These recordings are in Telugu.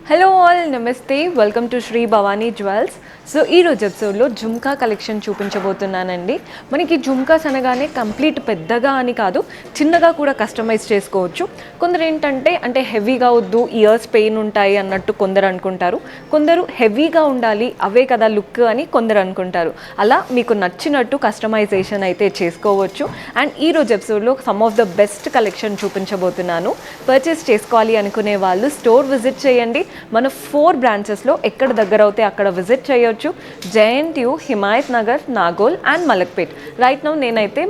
హలో ఆల్, నమస్తే. Welcome to Shri Bhavani jewels. So ఈరోజు ఎపిసోడ్లో జుమ్కా కలెక్షన్ చూపించబోతున్నానండి. మనకి జుమ్కాస్ అనగానే కంప్లీట్ పెద్దగా అని కాదు, చిన్నగా కూడా కస్టమైజ్ చేసుకోవచ్చు. కొందరు ఏంటంటే హెవీగా వద్దు, ఇయర్స్ పెయిన్ ఉంటాయి అన్నట్టు కొందరు అనుకుంటారు. కొందరు హెవీగా ఉండాలి, అవే కదా లుక్ అని కొందరు అనుకుంటారు. అలా మీకు నచ్చినట్టు కస్టమైజేషన్ అయితే చేసుకోవచ్చు. అండ్ ఈరోజు ఎపిసోడ్లో some of the best collection చూపించబోతున్నాను. పర్చేస్ చేసుకోవాలి అనుకునే వాళ్ళు స్టోర్ విజిట్ చేయండి. మన 4 బ్రాంచెస్లో ఎక్కడ దగ్గర అవుతే అక్కడ విజిట్ చేయొచ్చు. JNTU, Himayat Nagar, Nagole and Malakpet. Right now నేనైతే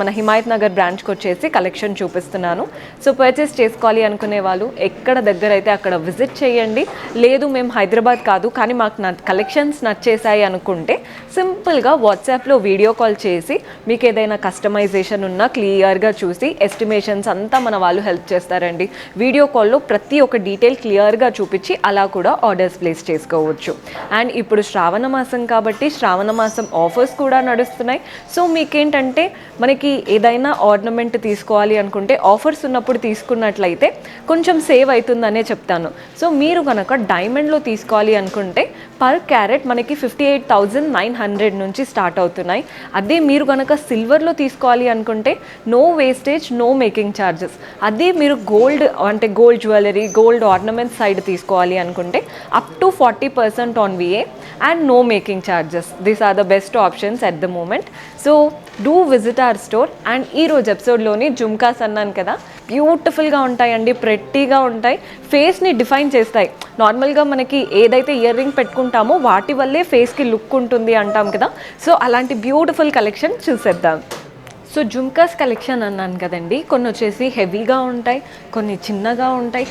మన హిమాయత్ నగర్ బ్రాంచ్కి వచ్చేసి కలెక్షన్ చూపిస్తున్నాను. సో పర్చేస్ చేసుకోవాలి అనుకునే వాళ్ళు ఎక్కడ దగ్గర అయితే అక్కడ విజిట్ చేయండి. లేదు మేము హైదరాబాద్ కాదు కానీ మాకు కలెక్షన్స్ నచ్చేసాయి అనుకుంటే సింపుల్గా వాట్సాప్లో వీడియో కాల్ చేసి మీకు ఏదైనా కస్టమైజేషన్ ఉన్నా క్లియర్గా చూసి ఎస్టిమేషన్స్ అంతా మన వాళ్ళు హెల్ప్ చేస్తారండి. వీడియో కాల్లో ప్రతి ఒక్క డీటెయిల్ క్లియర్గా చూపించి అలా కూడా ఆర్డర్స్ ప్లేస్ చేసుకోవచ్చు. అండ్ ఇప్పుడు శ్రావణ మాసం కాబట్టి శ్రావణ మాసం ఆఫర్స్ కూడా నడుస్తున్నాయి. సో మీకేంటంటే మనకి ఏదైనా ఆర్నమెంట్ తీసుకోవాలి అనుకుంటే ఆఫర్స్ ఉన్నప్పుడు తీసుకున్నట్లయితే కొంచెం సేవ్ అవుతుందనే చెప్తాను. సో మీరు కనుక డైమండ్లో తీసుకోవాలి అనుకుంటే పర్ క్యారెట్ మనకి 58,900 నుంచి స్టార్ట్ అవుతున్నాయి. అదే మీరు కనుక సిల్వర్లో తీసుకోవాలి అనుకుంటే no wastage, no making charges. అదే మీరు gold jewellery, gold ornaments side తీసుకోవాలి అనుకుంటే up to 40% on VA and no making charges. These are the best options at the moment. So do visit our store. And ఈరోజు ఎపిసోడ్లోని జుమ్కాస్ అన్నాను కదా, బ్యూటిఫుల్గా ఉంటాయండి, ప్రెట్టీగా ఉంటాయి, ఫేస్ని డిఫైన్ చేస్తాయి. నార్మల్గా మనకి ఏదైతే ఇయర్ రింగ్ పెట్టుకుంటామో వాటి వల్లే ఫేస్కి లుక్ ఉంటుంది అంటాం కదా. సో అలాంటి బ్యూటిఫుల్ కలెక్షన్ చూసేద్దాం. సో జుమ్కాస్ కలెక్షన్ అన్నాను కదండి, కొన్ని వచ్చేసి హెవీగా ఉంటాయి, కొన్ని చిన్నగా ఉంటాయి,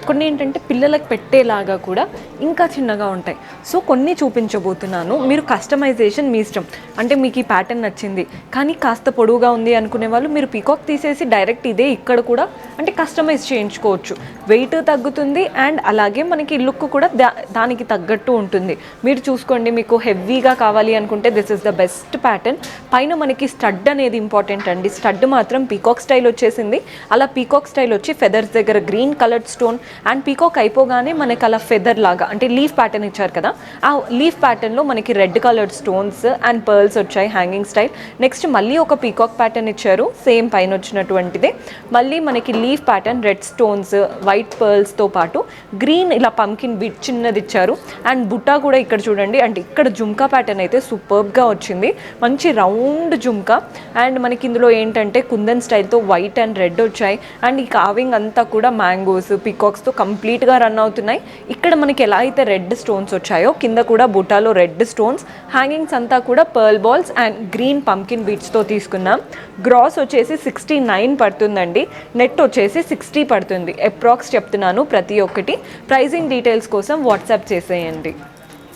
కొన్ని ఏంటంటే పిల్లలకు పెట్టేలాగా కూడా ఇంకా చిన్నగా ఉంటాయి. సో కొన్ని చూపించబోతున్నాను. మీరు కస్టమైజేషన్ మీ ఇష్టం. అంటే మీకు ఈ ప్యాటర్న్ నచ్చింది కానీ కాస్త పొడవుగా ఉంది అనుకునే వాళ్ళు మీరు పీకాక్ తీసేసి డైరెక్ట్ ఇదే ఇక్కడ కూడా అంటే కస్టమైజ్ చేయించుకోవచ్చు. వెయిట్ తగ్గుతుంది అండ్ అలాగే మనకి లుక్ కూడా దానికి తగ్గట్టు ఉంటుంది. మీరు చూసుకోండి, మీకు హెవీగా కావాలి అనుకుంటే this is the best pattern. పైన మనకి స్టడ్ అనేది ఇంపార్టెంట్ అండి. స్టడ్ మాత్రం పీకాక్ స్టైల్ వచ్చేసింది. అలా పీకాక్ స్టైల్ వచ్చి ఫెదర్స్ దగ్గర green coloured stone and peacock అయిపోగానే మనకి అలా ఫెదర్ లాగా అంటే లీఫ్ ప్యాటర్న్ ఇచ్చారు కదా, ఆ లీఫ్ ప్యాటర్న్లో మనకి red coloured stones and pearls వచ్చాయి హ్యాంగింగ్ స్టైల్. నెక్స్ట్ మళ్ళీ ఒక పీకాక్ ప్యాటర్న్ ఇచ్చారు సేమ్ పైన వచ్చినటువంటిదే. మళ్ళీ మనకి leaf pattern, red stones, white పర్ల్స్తో పాటు గ్రీన్ ఇలా పంకిన్ బిట్ చిన్నది ఇచ్చారు. అండ్ బుట్టా కూడా ఇక్కడ చూడండి. అండ్ ఇక్కడ జుమ్కా ప్యాటర్న్ అయితే సూపర్గా వచ్చింది, మంచి రౌండ్ జుమ్కా. అండ్ మనకి ఇందులో ఏంటంటే కుందన్ స్టైల్తో వైట్ అండ్ రెడ్ వచ్చాయి. అండ్ ఈ కావింగ్ అంతా కూడా మ్యాంగోస్, పీకాక్స్తో కంప్లీట్గా రన్ అవుతున్నాయి. ఇక్కడ మనకి ఎలా అయితే రెడ్ స్టోన్స్ వచ్చాయో కింద కూడా బుటాలో రెడ్ స్టోన్స్, హ్యాంగింగ్స్ అంతా కూడా pearl balls and green pumpkin బీట్స్తో తీసుకున్నాం. గ్రాస్ వచ్చేసి 69 పడుతుందండి, నెట్ వచ్చేసి 60 పడుతుంది. అప్రాక్స్ చెప్తున్నాను ప్రతి ఒక్కటి. ప్రైజింగ్ డీటెయిల్స్ కోసం వాట్సాప్ చేసేయండి.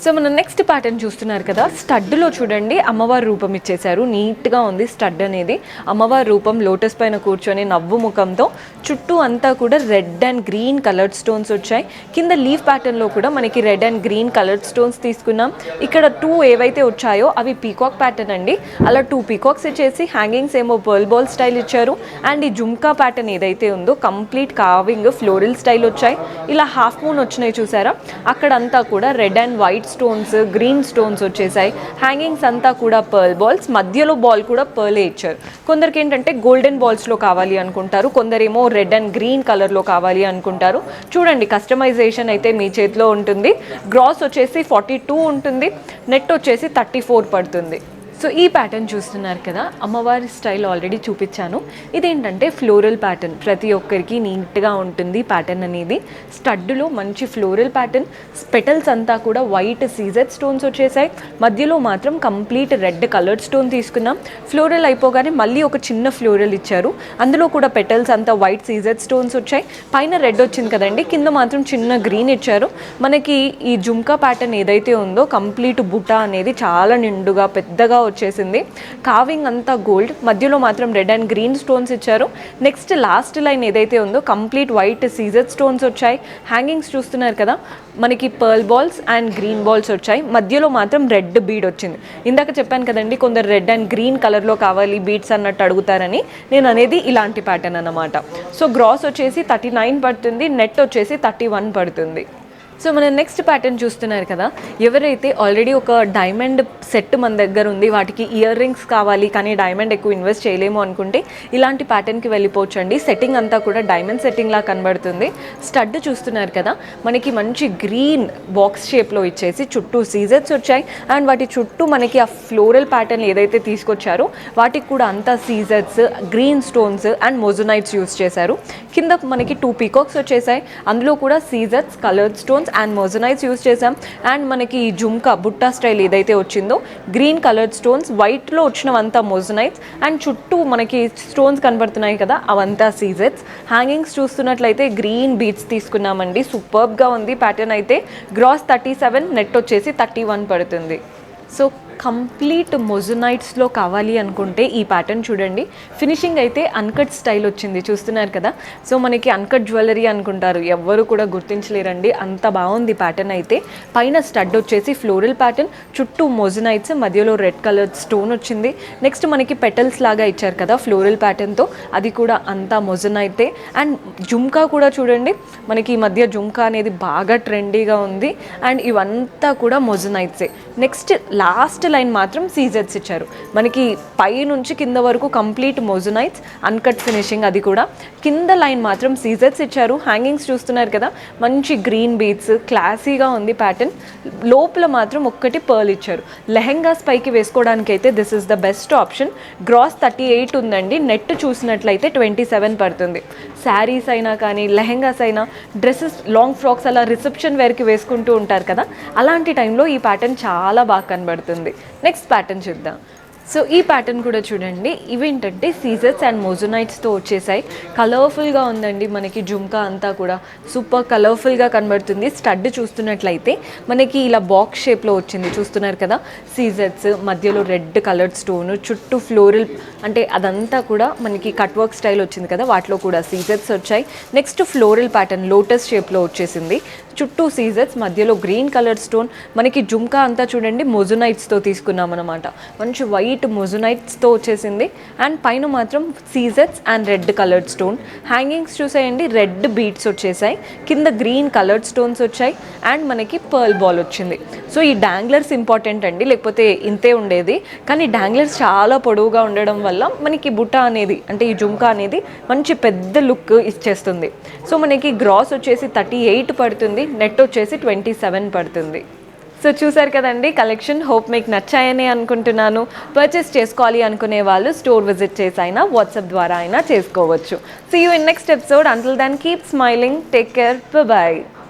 సో మనం నెక్స్ట్ ప్యాటర్న్ చూస్తున్నారు కదా, స్టడ్లో చూడండి అమ్మవారి రూపం ఇచ్చేశారు. నీట్గా ఉంది స్టడ్ అనేది. అమ్మవారి రూపం లోటస్ పైన కూర్చొని నవ్వు ముఖంతో, చుట్టూ అంతా కూడా red and green coloured stones వచ్చాయి. కింద లీఫ్ ప్యాటర్న్లో కూడా మనకి red and green coloured stones తీసుకున్నాం. ఇక్కడ 2 ఏవైతే వచ్చాయో అవి పీకాక్ ప్యాటర్న్ అండి. అలా 2 పీకాక్స్ ఇచ్చేసి హ్యాంగింగ్స్ ఏమో పర్ల్ బాల్ స్టైల్ ఇచ్చారు. అండ్ ఈ జుమ్కా ప్యాటర్న్ ఏదైతే ఉందో కంప్లీట్ కావింగ్ ఫ్లోరల్ స్టైల్ వచ్చాయి. ఇలా హాఫ్ మూన్ వచ్చినాయి చూసారా, అక్కడంతా కూడా red and white stones, green stones వచ్చేసాయి. హ్యాంగింగ్స్ అంతా కూడా పర్ల్ బాల్స్, మధ్యలో బాల్ కూడా పర్లే ఇచ్చారు. కొందరికి ఏంటంటే గోల్డెన్ బాల్స్లో కావాలి అనుకుంటారు, కొందరేమో రెడ్ అండ్ గ్రీన్ కలర్లో కావాలి అనుకుంటారు. చూడండి కస్టమైజేషన్ అయితే మీ చేతిలో ఉంటుంది. గ్రాస్ వచ్చేసి 42 ఉంటుంది, నెట్ వచ్చేసి 34 పడుతుంది. సో ఈ ప్యాటర్న్ చూస్తున్నారు కదా, అమ్మవారి స్టైల్ ఆల్రెడీ చూపించాను. ఇదేంటంటే ఫ్లోరల్ ప్యాటర్న్, ప్రతి ఒక్కరికి నీట్గా ఉంటుంది ప్యాటర్న్ అనేది. స్టడ్లో మంచి ఫ్లోరల్ ప్యాటర్న్, పెటల్స్ అంతా కూడా వైట్ సీజెడ్ స్టోన్స్ వచ్చేసాయి. మధ్యలో మాత్రం కంప్లీట్ రెడ్ కలర్డ్ స్టోన్ తీసుకున్నాం. ఫ్లోరల్ అయిపోగానే మళ్ళీ ఒక చిన్న ఫ్లోరల్ ఇచ్చారు, అందులో కూడా పెటల్స్ అంతా వైట్ సీజెడ్ స్టోన్స్ వచ్చాయి. పైన రెడ్ వచ్చింది కదండి, కింద మాత్రం చిన్న గ్రీన్ ఇచ్చారు. మనకి ఈ జుమ్కా ప్యాటర్న్ ఏదైతే ఉందో కంప్లీట్ బుటా అనేది చాలా నిండుగా పెద్దగా వచ్చేసింది. కావింగ్ అంతా గోల్డ్, మధ్యలో మాత్రం రెడ్ అండ్ గ్రీన్ స్టోన్స్ ఇచ్చారు. నెక్స్ట్ లాస్ట్ లైన్ ఏదైతే ఉందో కంప్లీట్ వైట్ సీజెడ్ స్టోన్స్ వచ్చాయి. హ్యాంగింగ్స్ చూస్తున్నారు కదా, మనకి pearl balls and green balls వచ్చాయి. మధ్యలో మాత్రం రెడ్ బీడ్ వచ్చింది. ఇందాక చెప్పాను కదండి కొందరు రెడ్ అండ్ గ్రీన్ కలర్లో కావాలి బీడ్స్ అన్నట్టు అడుగుతారని, నేను అనేది ఇలాంటి ప్యాటర్న్ అన్నమాట. సో గ్రాస్ వచ్చేసి 39 పడుతుంది, నెట్ వచ్చేసి 31 పడుతుంది. సో మన నెక్స్ట్ ప్యాటర్న్ చూస్తున్నారు కదా, ఎవరైతే ఆల్రెడీ ఒక డైమండ్ సెట్ మన దగ్గర ఉంది, వాటికి ఇయర్ రింగ్స్ కావాలి కానీ డైమండ్ ఎక్కువ ఇన్వెస్ట్ చేయలేము అనుకుంటే ఇలాంటి ప్యాటర్న్కి వెళ్ళిపోవచ్చు అండి. సెట్టింగ్ అంతా కూడా డైమండ్ సెట్టింగ్ లా కనబడుతుంది. స్టడ్ చూస్తున్నారు కదా, మనకి మంచి గ్రీన్ బాక్స్ షేప్లో ఇచ్చేసి చుట్టూ సీజర్స్ వచ్చాయి. అండ్ వాటి చుట్టూ మనకి ఆ ఫ్లోరల్ ప్యాటర్న్ ఏదైతే తీసుకొచ్చారో వాటికి కూడా అంతా సీజర్స్, green stones and moissanites use చేశారు. కింద మనకి 2 పీకాక్స్ వచ్చేసాయి, అందులో కూడా సీజర్స్, coloured stones and moissanites use చేసాం. అండ్ మనకి ఈ జుమ్కా బుట్టా స్టైల్ ఏదైతే వచ్చిందో గ్రీన్ కలర్డ్ స్టోన్స్, వైట్లో వచ్చినవంతా మోజోనైట్స్ అండ్ చుట్టూ మనకి స్టోన్స్ కనబడుతున్నాయి కదా అవంతా సీజర్స్. హ్యాంగింగ్స్ చూస్తున్నట్లయితే గ్రీన్ బీడ్స్ తీసుకున్నామండి. సూపర్బ్గా ఉంది ప్యాటర్న్ అయితే. గ్రాస్ 37, నెట్ వచ్చేసి 31 పడుతుంది. సో కంప్లీట్ మొజోనైట్స్లో కావాలి అనుకుంటే ఈ ప్యాటర్న్ చూడండి. ఫినిషింగ్ అయితే అన్కట్ స్టైల్ వచ్చింది, చూస్తున్నారు కదా. సో మనకి అన్కట్ జ్యువెలరీ అనుకుంటారు, ఎవ్వరు కూడా గుర్తించలేరండి, అంత బాగుంది ప్యాటర్న్ అయితే. పైన స్టడ్ వచ్చేసి ఫ్లోరల్ ప్యాటర్న్, చుట్టూ మొజోనైట్స్, మధ్యలో రెడ్ కలర్ స్టోన్ వచ్చింది. నెక్స్ట్ మనకి పెటల్స్ లాగా ఇచ్చారు కదా ఫ్లోరల్ ప్యాటర్న్తో, అది కూడా అంతా మొజోనైటే. అండ్ జుమ్కా కూడా చూడండి, మనకి ఈ మధ్య జుమ్కా అనేది బాగా ట్రెండీగా ఉంది. అండ్ ఇవంతా కూడా మొజోనైట్సే. నెక్స్ట్ లాస్ట్ లైన్ మాత్రం సీజర్స్ ఇచ్చారు. మనకి పై నుంచి కింద వరకు కంప్లీట్ మొజోనైట్స్, అన్కట్ ఫినిషింగ్, అది కూడా. కింద లైన్ మాత్రం సీజర్స్ ఇచ్చారు. హ్యాంగింగ్స్ చూస్తున్నారు కదా, మంచి గ్రీన్ బీడ్స్, క్లాసీగా ఉంది ప్యాటర్న్. లోపల మాత్రం ఒక్కటి పర్ల్ ఇచ్చారు. లెహెంగాస్ పైకి వేసుకోవడానికి అయితే this is the best option. Gross 38 ఉందండి, నెట్ చూసినట్లయితే 27 పడుతుంది. శారీస్ అయినా కానీ, లెహెంగాస్ అయినా, డ్రెస్సెస్, లాంగ్ ఫ్రాక్స్ అలా రిసెప్షన్ వేర్కి వేసుకుంటూ ఉంటారు కదా, అలాంటి టైంలో ఈ ప్యాటర్న్ చాలా బాగా కనబడుతుంది. నెక్స్ట్ ప్యాటర్న్ చూద్దాం. సో ఈ ప్యాటర్న్ కూడా చూడండి, ఇవేంటంటే సీజర్స్ అండ్ మోజోనైట్స్తో వచ్చేసాయి. కలర్ఫుల్గా ఉందండి మనకి జుమ్కా అంతా కూడా, సూపర్ కలర్ఫుల్గా కనబడుతుంది. స్టడ్ చూస్తున్నట్లయితే మనకి ఇలా బాక్స్ షేప్లో వచ్చింది, చూస్తున్నారు కదా. సీజర్స్, మధ్యలో రెడ్ కలర్డ్ స్టోన్, చుట్టూ ఫ్లోరల్, అంటే అదంతా కూడా మనకి కట్ వర్క్ స్టైల్ వచ్చింది కదా, వాటిలో కూడా సీజర్స్ వచ్చాయి. నెక్స్ట్ ఫ్లోరల్ ప్యాటర్న్ లోటస్ షేప్లో వచ్చేసింది, చుట్టూ సీజర్స్, మధ్యలో గ్రీన్ కలర్ స్టోన్. మనకి జుమ్కా అంతా చూడండి మొజోనైట్స్తో తీసుకున్నాం అనమాట, మంచి వైట్ మొజోనైట్స్తో వచ్చేసింది. అండ్ పైన మాత్రం సీజర్స్ and red coloured stone. Hangings చూసేయండి, రెడ్ బీడ్స్ వచ్చేసాయి, కింద గ్రీన్ కలర్డ్ స్టోన్స్ వచ్చాయి. అండ్ మనకి పర్ల్ బాల్ వచ్చింది. సో ఈ డాంగ్లర్స్ ఇంపార్టెంట్ అండి, లేకపోతే ఇంతే ఉండేది. కానీ డాంగ్లర్స్ చాలా పొడవుగా ఉండడం వల్ల మనకి బుట్ట అనేది, అంటే ఈ జుమ్కా అనేది మంచి పెద్ద లుక్ ఇచ్చేస్తుంది. సో మనకి గ్రాస్ వచ్చేసి 38 పడుతుంది, నెట్ వచ్చేసి 27 పడుతుంది. సో చూసారు కదండి కలెక్షన్. హోప్ మీకు నచ్చాయని అనుకుంటున్నాను. పర్చేస్ చేసుకోవాలి అనుకునే వాళ్ళు స్టోర్ విజిట్ చేసి అయినా, వాట్సాప్ ద్వారా అయినా చేసుకోవచ్చు. See you in next episode. Until then keep smiling, take care, by.